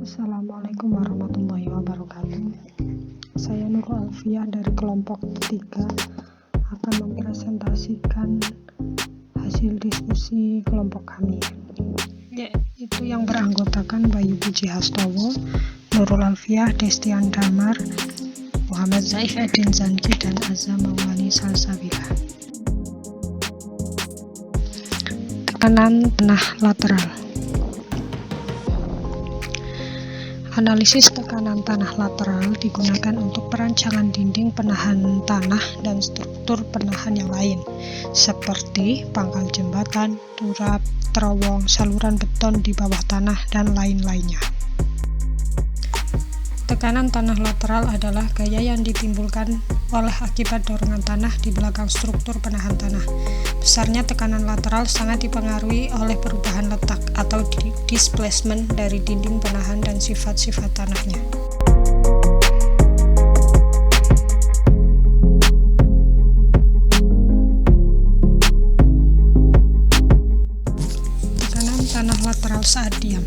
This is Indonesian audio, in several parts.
Assalamualaikum warahmatullahi wabarakatuh. Saya Nurul Alfiah dari kelompok 3 akan mempresentasikan hasil diskusi kelompok kami, yaitu yang beranggotakan Bayu Puji Hastowo, Nurul Alfiah, Destian Damar, Muhammad Zaif Edin Zanki, dan Azza Maulani Salsabila. Tekanan tanah lateral. Analisis tekanan tanah lateral digunakan untuk perancangan dinding penahan tanah dan struktur penahan yang lain, seperti pangkal jembatan, turap, terowong, saluran beton di bawah tanah, dan lain-lainnya. Tekanan tanah lateral adalah gaya yang ditimbulkan oleh akibat dorongan tanah di belakang struktur penahan tanah. Besarnya tekanan lateral sangat dipengaruhi oleh perubahan letak atau displacement dari dinding penahan dan sifat-sifat tanahnya. Tekanan tanah lateral saat diam.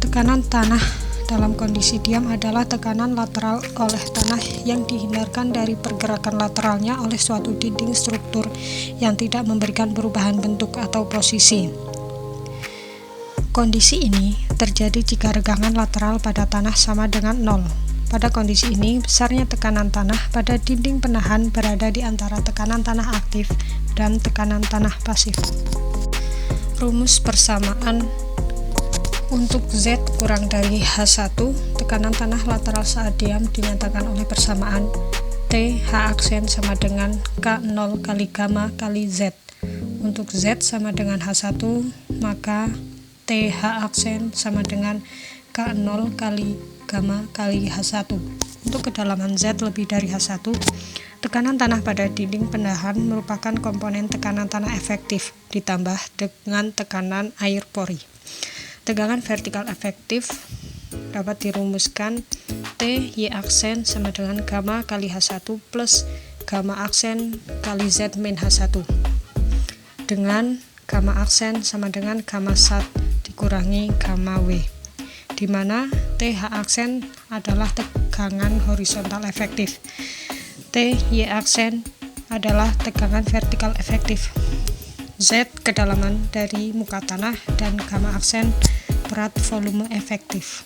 Tekanan tanah dalam kondisi diam adalah tekanan lateral oleh tanah yang dihindarkan dari pergerakan lateralnya oleh suatu dinding struktur yang tidak memberikan perubahan bentuk atau posisi. Kondisi ini terjadi jika regangan lateral pada tanah sama dengan 0. Pada kondisi ini, besarnya tekanan tanah pada dinding penahan berada di antara tekanan tanah aktif dan tekanan tanah pasif. Rumus persamaan untuk Z kurang dari H1, tekanan tanah lateral saat diam dinyatakan oleh persamaan T H aksen sama dengan K0 kali gamma kali Z. Untuk Z sama dengan H1, maka T H aksen sama dengan K0 kali gamma kali H1. Untuk kedalaman Z lebih dari H1, tekanan tanah pada dinding penahan merupakan komponen tekanan tanah efektif ditambah dengan tekanan air pori. Tegangan vertikal efektif dapat dirumuskan T Y aksen sama dengan gamma kali H1 plus gamma aksen kali Z min H1 dengan gamma aksen sama dengan gamma sat dikurangi gamma W, di mana TH aksen adalah tegangan horizontal efektif, T Y aksen adalah tegangan vertikal efektif, Z kedalaman dari muka tanah, dan gamma aksen berat volume efektif.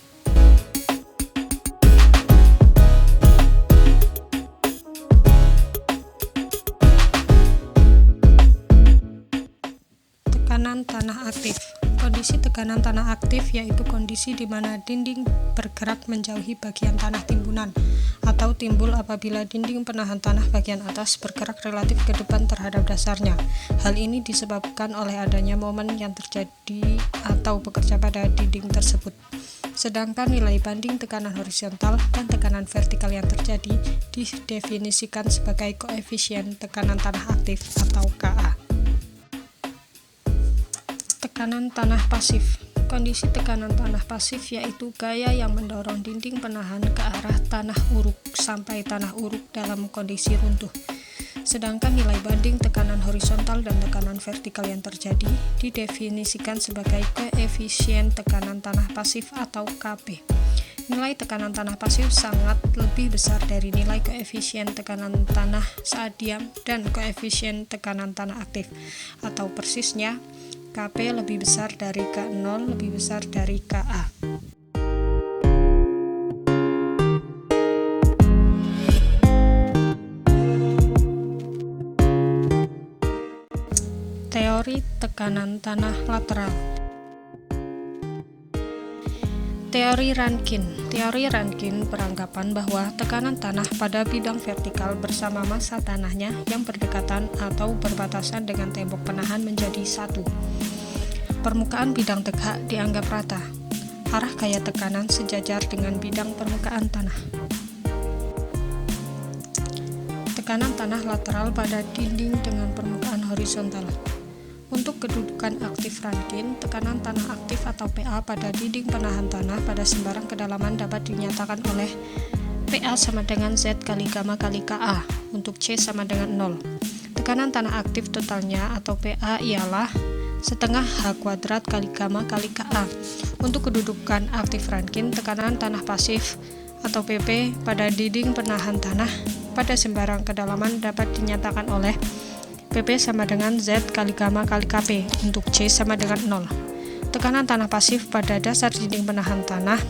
Tekanan tanah aktif. Kondisi tekanan tanah aktif yaitu kondisi di mana dinding bergerak menjauhi bagian tanah timbunan atau timbul apabila dinding penahan tanah bagian atas bergerak relatif ke depan terhadap dasarnya. Hal ini disebabkan oleh adanya momen yang terjadi atau bekerja pada dinding tersebut. Sedangkan nilai banding tekanan horizontal dan tekanan vertikal yang terjadi didefinisikan sebagai koefisien tekanan tanah aktif atau KA. Tekanan tanah pasif. Kondisi tekanan tanah pasif yaitu gaya yang mendorong dinding penahan ke arah tanah uruk sampai tanah uruk dalam kondisi runtuh. Sedangkan nilai banding tekanan horizontal dan tekanan vertikal yang terjadi didefinisikan sebagai koefisien tekanan tanah pasif atau KP. Nilai tekanan tanah pasif sangat lebih besar dari nilai koefisien tekanan tanah saat diam dan koefisien tekanan tanah aktif, atau persisnya KP lebih besar dari K0 lebih besar dari KA. Teori tekanan tanah lateral. Teori Rankine. Teori Rankine beranggapan bahwa tekanan tanah pada bidang vertikal bersama massa tanahnya yang berdekatan atau berbatasan dengan tembok penahan menjadi satu. Permukaan bidang tegak dianggap rata. Arah gaya tekanan sejajar dengan bidang permukaan tanah. Tekanan tanah lateral pada dinding dengan permukaan horizontal. Untuk kedudukan aktif Rankine, tekanan tanah aktif atau PA pada dinding penahan tanah pada sembarang kedalaman dapat dinyatakan oleh PA sama dengan Z kali gamma kali KA, untuk C sama dengan 0. Tekanan tanah aktif totalnya atau PA ialah setengah H kuadrat kali gamma kali Ka. Untuk kedudukan aktif Rankine, tekanan tanah pasif atau PP pada dinding penahan tanah pada sembarang kedalaman dapat dinyatakan oleh PP sama dengan Z kali gamma kali Kp, untuk C sama dengan 0. Tekanan tanah pasif pada dasar dinding penahan tanah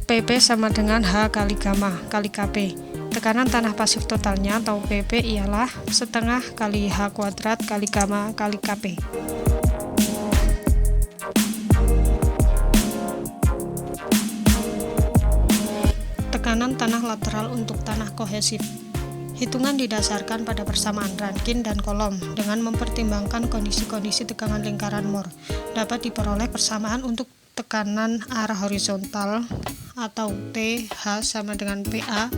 PP sama dengan H kali gamma kali Kp. Tekanan tanah pasif totalnya atau PP ialah setengah kali H kuadrat kali gamma kali Kp. Tekanan tanah lateral untuk tanah kohesif. Hitungan didasarkan pada persamaan Rankine dan Coulomb dengan mempertimbangkan kondisi-kondisi tegangan lingkaran Mohr. Dapat diperoleh persamaan untuk tekanan arah horizontal atau TH sama dengan PA,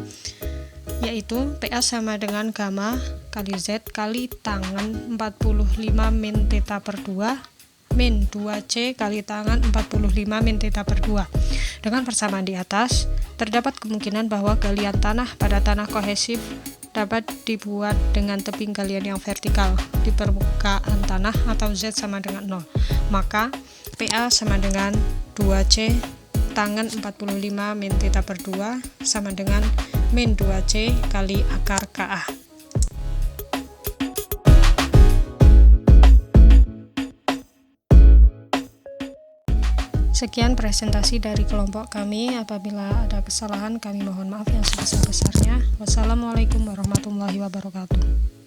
yaitu PA sama dengan gamma kali Z kali tangan 45 min theta per 2 min 2C kali tangan 45 min theta per 2. Dengan persamaan di atas, terdapat kemungkinan bahwa galian tanah pada tanah kohesif dapat dibuat dengan tebing galian yang vertikal di permukaan tanah atau Z sama dengan 0. Maka PA sama dengan 2C tangan 45 min theta per 2 sama dengan min 2C kali akar Ka. Sekian presentasi dari kelompok kami. Apabila ada kesalahan, kami mohon maaf yang sebesar-besarnya. Wassalamualaikum warahmatullahi wabarakatuh.